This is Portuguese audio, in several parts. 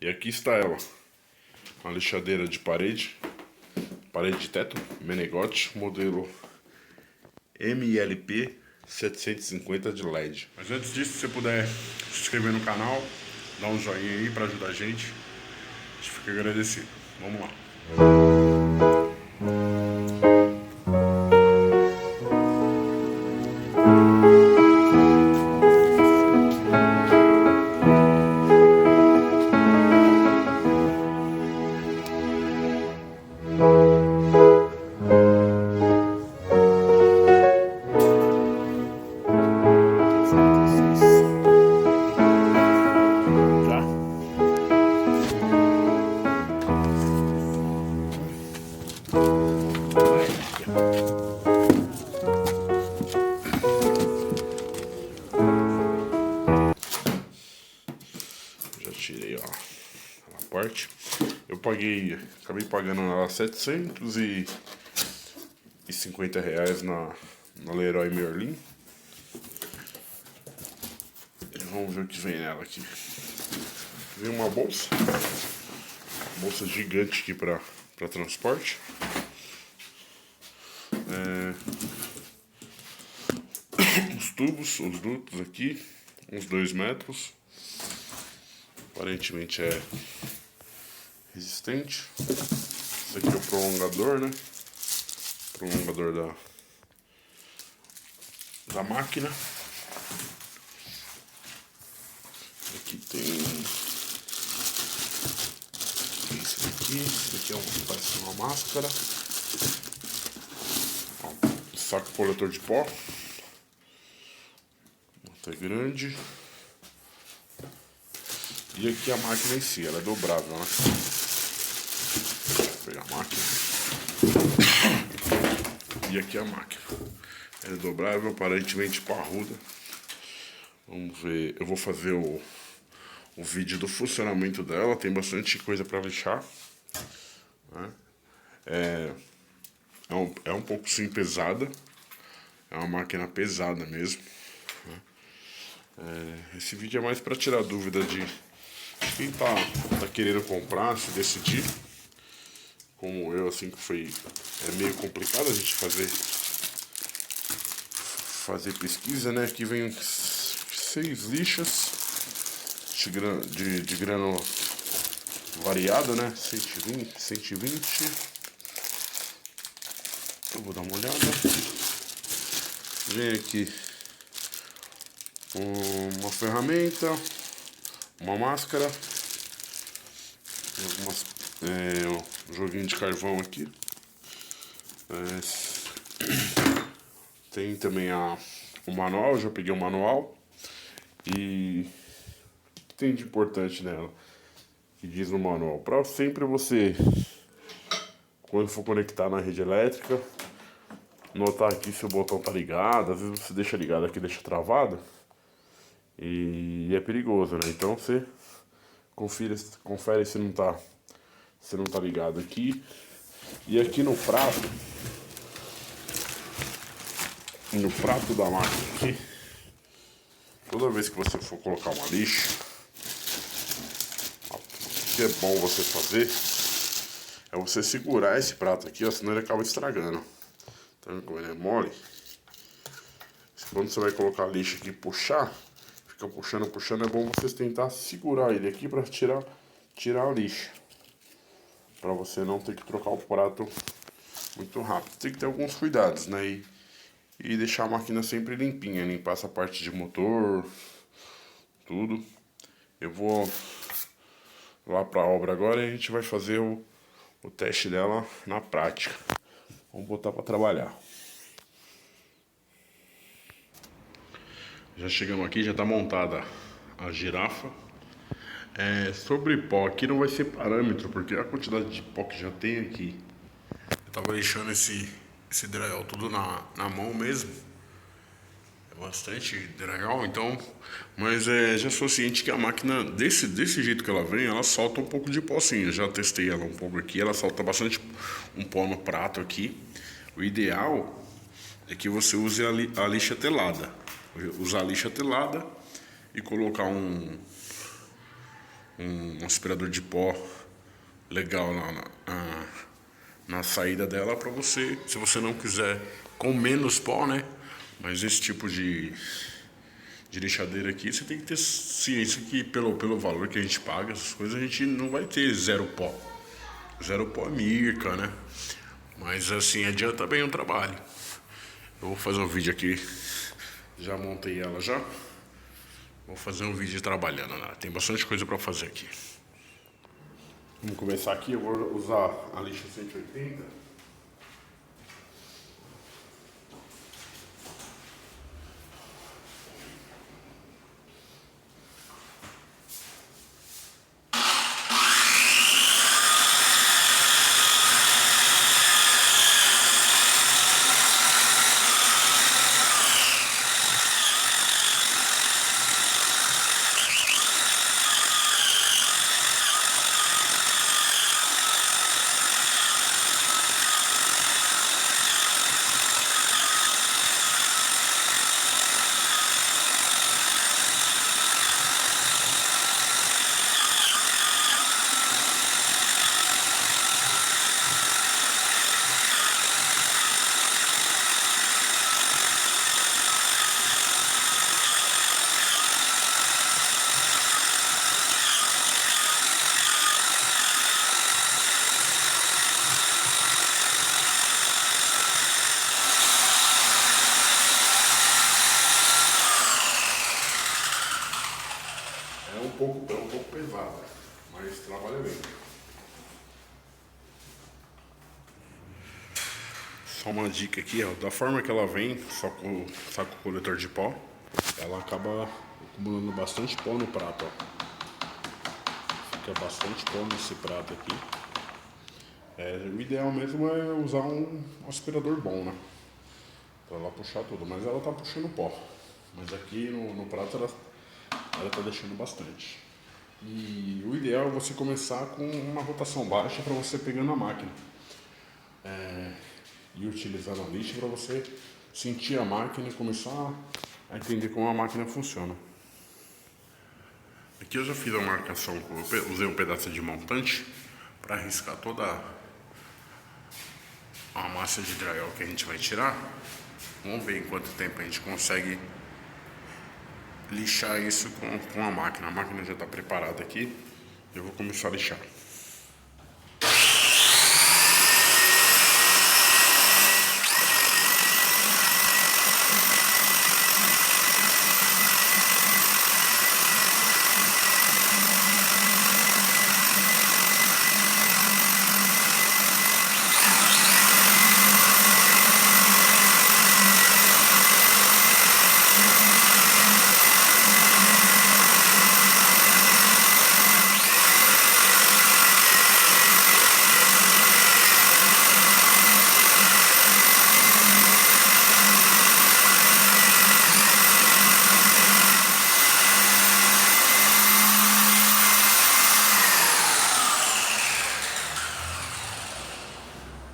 E aqui está ela, uma lixadeira de parede de teto, Menegote, modelo MLP 750 de LED. Mas antes disso, se você puder se inscrever no canal, dar um joinha aí para ajudar a gente fica agradecido. Vamos lá. Já tirei, ó, a parte. Eu acabei pagando ela R$ 750 na Leroy Merlin. Vamos ver o que vem nela aqui. Vem uma bolsa gigante aqui para transporte. Os dutos aqui, uns 2 metros. Aparentemente é resistente. Esse aqui é o prolongador, né? Prolongador da máquina. Aqui tem esse daqui parece uma máscara. Ó, saco coletor de pó. Até grande. E aqui a máquina em si, ela é dobrável, né? Deixa eu pegar a máquina. E aqui a máquina. Ela é dobrável, aparentemente parruda. Vamos ver, eu vou fazer o vídeo do funcionamento dela. Tem bastante coisa para lixar, né? É um pouco sim pesada. É uma máquina pesada mesmo, né? Esse vídeo é mais para tirar dúvida de quem tá querendo comprar, se decidir. Como eu, assim, que foi meio complicado a gente fazer pesquisa, né? Aqui vem 6 lixas de grano variado, né? 120, 120. Eu vou dar uma olhada. Vem aqui uma ferramenta, uma máscara, um joguinho de carvão aqui. Tem também o manual, já peguei o manual. E o que tem de importante nela? Que diz no manual, para sempre você, quando for conectar na rede elétrica, notar aqui se o botão tá ligado. Às vezes você deixa ligado aqui, deixa travado, e é perigoso, né? Então você confere se não tá ligado aqui. E aqui no prato da máquina aqui, toda vez que você for colocar uma lixa, o que é bom você fazer é você segurar esse prato aqui, ó, senão ele acaba estragando. Tá vendo como ele é mole? Quando você vai colocar a lixa aqui e puxar, fica puxando, é bom você tentar segurar ele aqui para tirar a lixa, para você não ter que trocar o prato muito rápido. Tem que ter alguns cuidados, né? E deixar a máquina sempre limpinha, limpar essa parte de motor, tudo. Eu vou lá para a obra agora e a gente vai fazer o teste dela na prática. Vamos botar para trabalhar. Já chegamos aqui, já está montada a girafa. Sobre pó, aqui não vai ser parâmetro, porque a quantidade de pó que já tem aqui. Eu tava deixando esse drywall tudo na mão mesmo. É bastante drywall, então. Mas já sou ciente que a máquina, desse jeito que ela vem, ela solta um pouco de pó sim. Eu já testei ela um pouco aqui, ela solta bastante um pó no prato aqui. O ideal é que você use a lixa telada. Usar a lixa telada e colocar um um aspirador de pó legal na saída dela para você, se você não quiser com menos pó, né? Mas esse tipo de lixadeira aqui, você tem que ter ciência que pelo valor que a gente paga, essas coisas, a gente não vai ter zero pó. Zero pó é mica, né? Mas assim, adianta bem o trabalho. Eu vou fazer um vídeo aqui, já montei ela já. Vou fazer um vídeo trabalhando, né? Tem bastante coisa pra fazer aqui. Vamos começar aqui, eu vou usar a lixa 180. É um pouco pesada, mas trabalha bem. Só uma dica aqui, ó, da forma que ela vem, só com o saco coletor de pó, ela acaba acumulando bastante pó no prato, ó. Fica bastante pó nesse prato aqui. O ideal mesmo é usar um aspirador bom, né? Pra ela puxar tudo, mas ela tá puxando pó. Mas aqui no prato ela tá deixando bastante. E o ideal é você começar com uma rotação baixa para você pegar na máquina. E utilizando a lixa para você sentir a máquina e começar a entender como a máquina funciona. Aqui eu já fiz a marcação, usei um pedaço de montante para riscar toda a massa de drywall que a gente vai tirar. Vamos ver em quanto tempo a gente consegue lixar isso com a máquina. A máquina já está preparada aqui. Eu vou começar a lixar.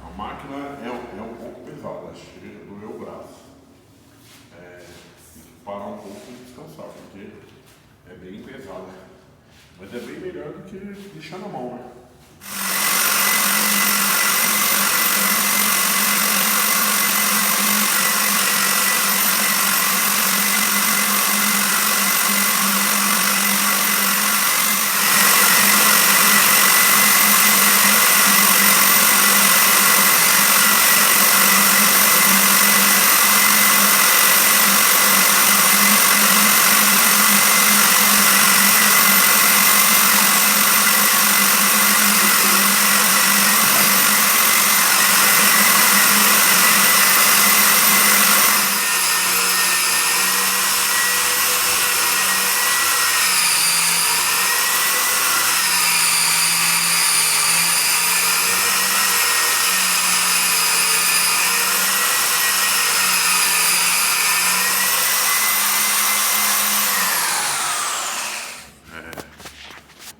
A máquina é um pouco pesada, chega a doer o braço. Tem que parar um pouco e descansar, porque é bem pesada. Mas é bem melhor do que deixar na mão, né?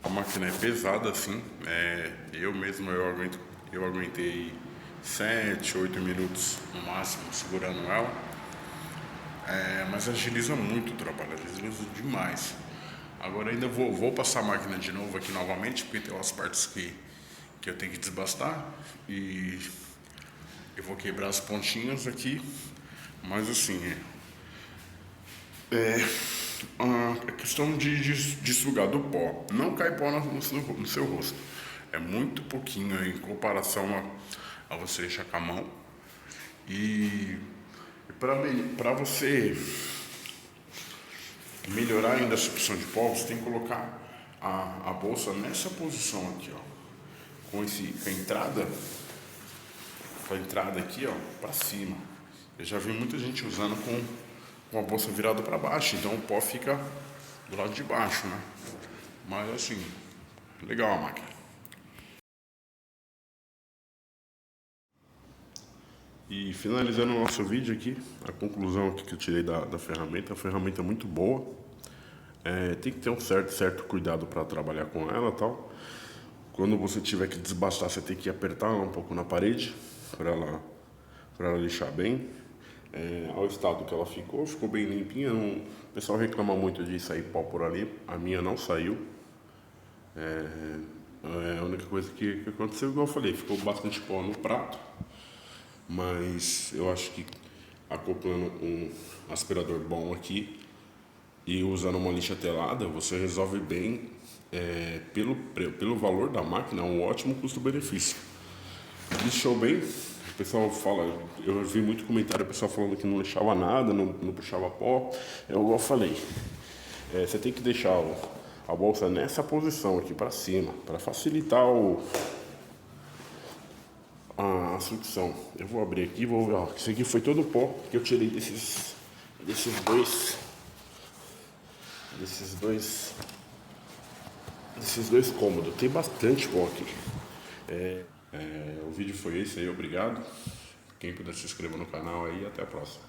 A máquina é pesada assim, eu aguentei 7, 8 minutos no máximo segurando ela, mas agiliza muito o trabalho, agiliza demais. Agora ainda vou passar a máquina de novo aqui novamente, porque tem umas partes que eu tenho que desbastar e eu vou quebrar as pontinhas aqui, mas assim, a questão de sugar do pó, não cai pó no seu rosto, é muito pouquinho em comparação a você deixar com a mão. E para você melhorar ainda a sucção de pó, você tem que colocar a bolsa nessa posição aqui, ó, com a entrada aqui, ó, para cima. Eu já vi muita gente usando com a bolsa virada para baixo, então o pó fica do lado de baixo, né? Mas assim, legal a máquina. E finalizando o nosso vídeo aqui, a conclusão aqui que eu tirei da ferramenta, a ferramenta é muito boa. Tem que ter um certo cuidado para trabalhar com ela e tal. Quando você tiver que desbastar, você tem que apertar ela um pouco na parede para ela lixar bem. Ao estado que ela ficou bem limpinha. O pessoal reclama muito de sair pó por ali, a minha não saiu. A única coisa que aconteceu, igual eu falei, ficou bastante pó no prato, mas eu acho que acoplando um aspirador bom aqui e usando uma lixa telada, você resolve bem. Pelo valor da máquina, é um ótimo custo-benefício. Lixou bem, o pessoal fala, eu vi muito comentário, o pessoal falando que não lixava nada, não puxava pó. Igual eu falei, você tem que deixar a bolsa nessa posição aqui para cima, para facilitar a sucção. Eu vou abrir aqui, vou ver, ó, isso aqui foi todo o pó que eu tirei desses dois cômodos. Tem bastante pó aqui. O vídeo foi esse aí, obrigado. Quem puder se inscrever no canal aí, até a próxima.